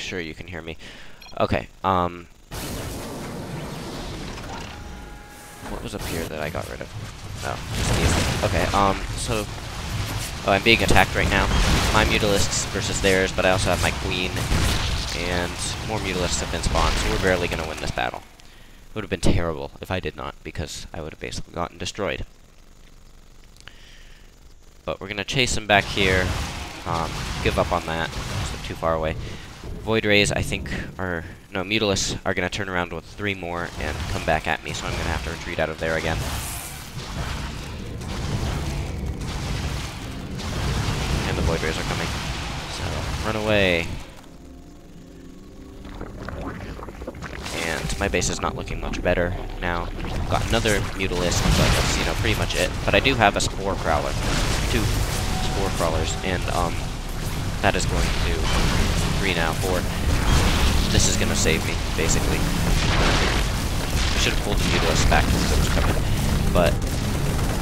sure you can hear me. Okay, what was up here that I got rid of? Oh, just these. Okay, so... Oh, I'm being attacked right now. My Mutalisks versus theirs, but I also have my Queen, and more Mutalisks have been spawned, so we're barely going to win this battle. It would have been terrible if I did not, because I would have basically gotten destroyed. But we're going to chase him back here, give up on that, so too far away. Void Rays, I think, are... No, Mutalisks are going to turn around with 3 more and come back at me, so I'm going to have to retreat out of there again. And the Void Rays are coming. So, run away. And my base is not looking much better now. Got another Mutalisk, but that's, you know, pretty much it. But I do have a Spore Crawler. 2 Spore Crawlers, and, that is going to... 3 now, 4. This is gonna save me, basically. I should have pulled the Mutalisk back because it was coming. But,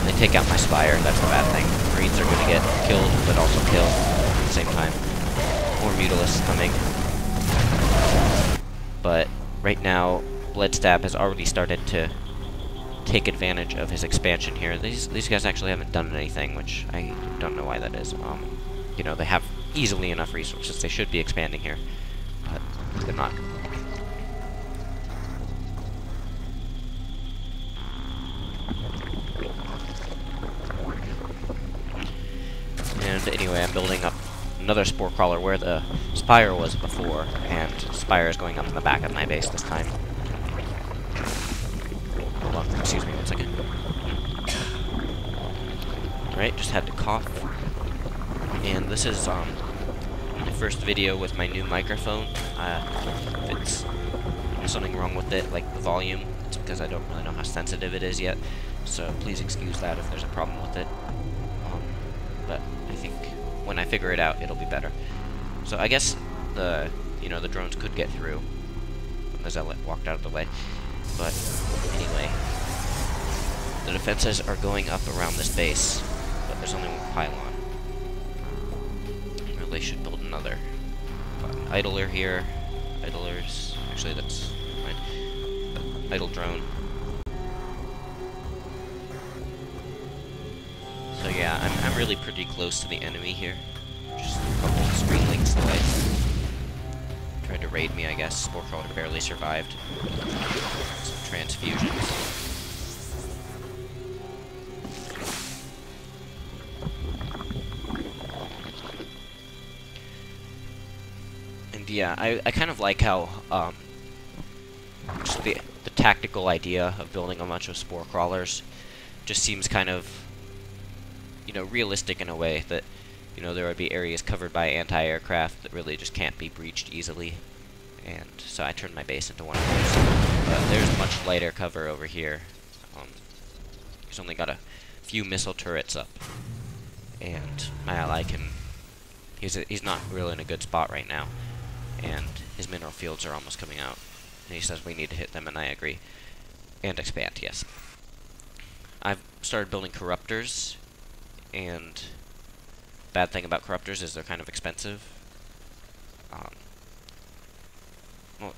they take out my Spire, that's the bad thing. Marines are gonna get killed, but also killed at the same time. More Mutalisks coming. But, right now, Bloodstab has already started to take advantage of his expansion here. These guys actually haven't done anything, which I don't know why that is. You know, they have easily enough resources. They should be expanding here, but they're not. And anyway, I'm building up another Spore Crawler where the Spire was before, and Spire is going up in the back of my base this time. Hold on, excuse me 1 second. Alright, just had to cough. And this is my first video with my new microphone. If there's something wrong with it, like the volume, it's because I don't really know how sensitive it is yet. So please excuse that if there's a problem with it. But I think when I figure it out, it'll be better. So I guess the drones could get through when the Zealot walked out of the way. But anyway, the defenses are going up around this base, but there's only 1 pylon. They should build another. Idler here. Idlers. Actually, that's fine. Idle drone. So yeah, I'm really pretty close to the enemy here. Just a couple screen links away. Tried to raid me, I guess. Spore Crawler barely survived. Some transfusions. Yeah, I kind of like how just the tactical idea of building a bunch of Spore Crawlers just seems kind of, you know, realistic in a way that, you know, there would be areas covered by anti-aircraft that really just can't be breached easily, and so I turned my base into one of those. There's much lighter cover over here. He's only got a few missile turrets up, and my ally can... He's not really in a good spot right now. And his mineral fields are almost coming out. And he says we need to hit them, and I agree. And expand, yes. I've started building corruptors, and bad thing about corruptors is they're kind of expensive. Well,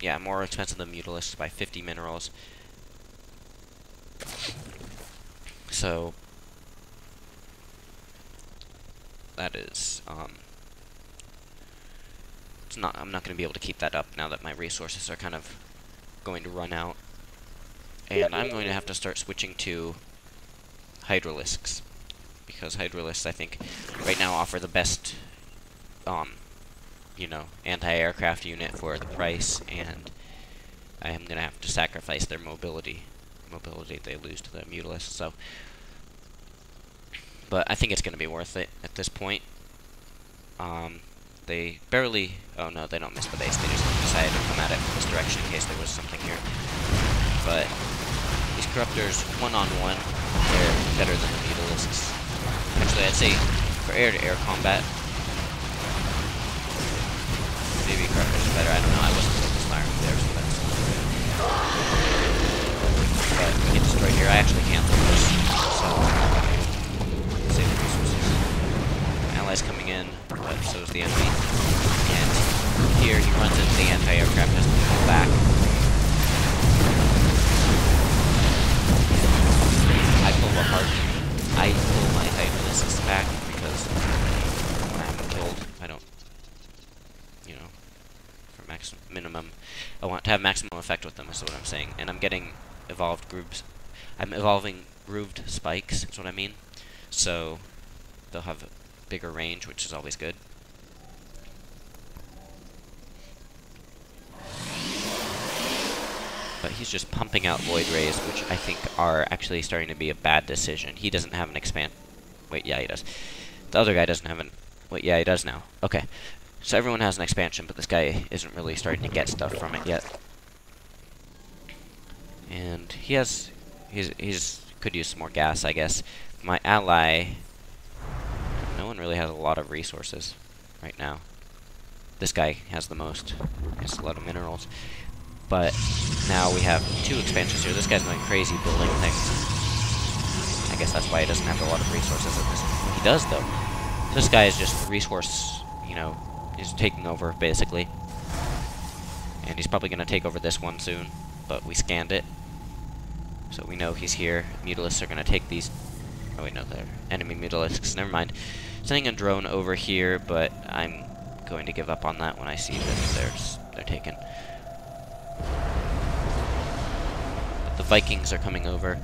yeah, more expensive than Mutalisks by 50 minerals. So that is, I'm not going to be able to keep that up now that my resources are kind of going to run out. And I'm going to have to start switching to Hydralisks, because Hydralisks, I think, right now offer the best, you know, anti-aircraft unit for the price, and I am going to have to sacrifice their mobility they lose to the Mutalisks, so... But I think it's going to be worth it at this point. They barely... Oh no, they don't miss the base. They just decided to come at it from this direction in case there was something here. But these corruptors, one-on-one, they're better than the Mutalisks. Actually, I'd say for air-to-air combat, maybe corruptors are better. I don't know. I wasn't focused firing there, so that's... But we get destroyed here. I actually can't lose this, so... Save the resources. Allies coming in, but so is the enemy. And here, he runs into the anti-aircraft, has to pull back. I pull my hydralisks back because when I'm killed, I don't, you know, for minimum, I want to have maximum effect with them, is what I'm saying. And I'm getting evolved groups. I'm evolving grooved spikes, is what I mean. So they'll have a bigger range, which is always good. But he's just pumping out Void Rays, which I think are actually starting to be a bad decision. He doesn't have an expand. Wait, yeah, he does. The other guy doesn't have an... Wait, yeah, he does now. Okay. So everyone has an expansion, but this guy isn't really starting to get stuff from it yet. And he has... He's could use some more gas, I guess. My ally... No one really has a lot of resources right now. This guy has the most. He has a lot of minerals. But now we have 2 expansions here. This guy's going crazy building things. I guess that's why he doesn't have a lot of resources at this point. He does, though. This guy is just resource, you know, he's taking over, basically. And he's probably going to take over this one soon. But we scanned it. So we know he's here. Mutalisks are going to take these... Oh, wait, no, they're enemy Mutalisks. Never mind. Sending a drone over here, but I'm going to give up on that when I see that they're taken. But the Vikings are coming over.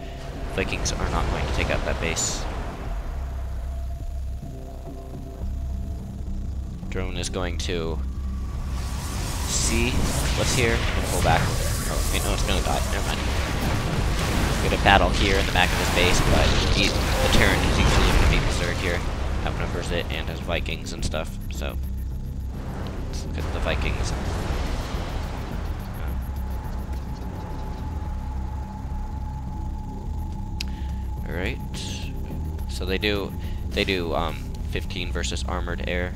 Vikings are not going to take out that base. Drone is going to see what's here and pull back. Oh, wait, no, it's going to die. Never mind. We're going to battle here in the back of his base, but the Terran is usually going to be Berserk here. Outnumbers it and has Vikings and stuff, so let's look at the Vikings. Alright, so they do 15 versus armored air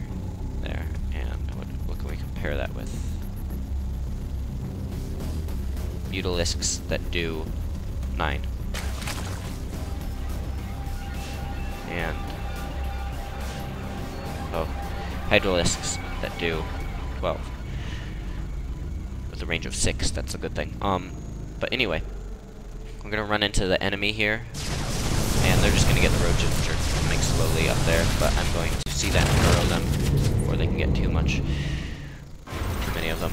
there, and what can we compare that with? Mutalisks that do 9. And Hydralisks that do 12. With a range of 6, that's a good thing. But anyway, we're gonna run into the enemy here. And they're just going to get the roaches, which are coming slowly up there, but I'm going to see that and burrow them before they can get too many of them.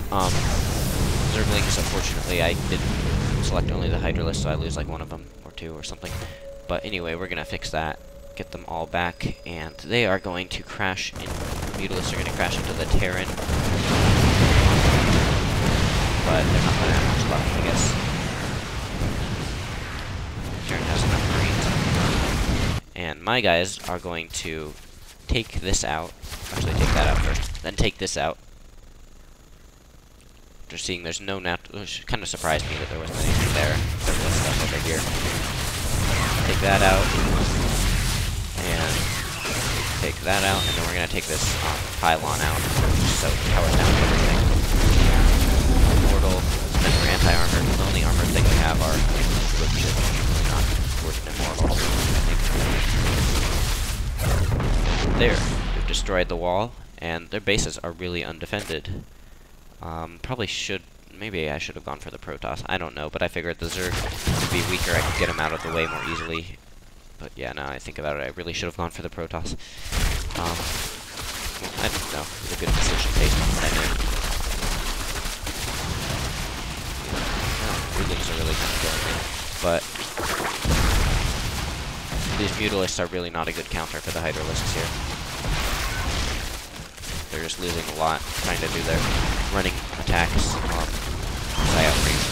Zerglings, unfortunately, I didn't select only the Hydralisk, so I lose like 1 of them, or 2, or something. But anyway, we're going to fix that, get them all back, and they are going to crash in... Mutalisks are going to crash into the Terran. But they're not going to have much luck, I guess. Terran has enough Marines. And my guys are going to take this out. Actually, take that out first. Then take this out. After seeing there's no which kind of surprised me that there wasn't anything there. There was stuff over here. Take that out. And take that out. And then we're going to take this pylon out. So it powers down everything. Mortal. And then for anti-armor, the only armored thing we have are roaches. Not worth an immortal, I think. There, we've destroyed the wall, and their bases are really undefended. Probably maybe I should have gone for the Protoss, I don't know, but I figured the Zerg would be weaker, I could get him out of the way more easily. But yeah, now I think about it, I really should have gone for the Protoss. I don't know, it was a good decision based on what I knew. Rulings are really kind of killing me, but these Mutalisks are really not a good counter for the Hydralisks here. They're just losing a lot trying to do their running attacks as I outrange.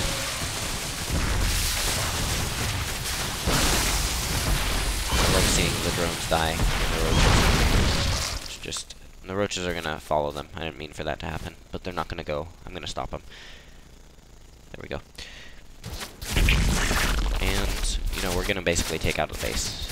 I love seeing the drones die in the roaches. It's just... the roaches are going to follow them. I didn't mean for that to happen, but they're not going to go. I'm going to stop them. There we go. And, you know, we're going to basically take out the base.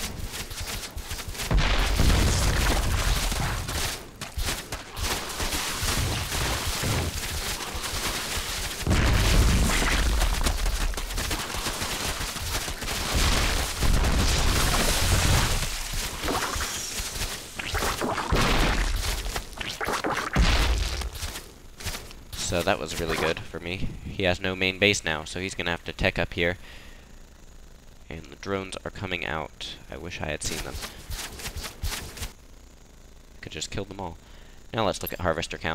So that was really good for me. He has no main base now, so he's going to have to tech up here. And the drones are coming out. I wish I had seen them. Could just kill them all. Now let's look at harvester count.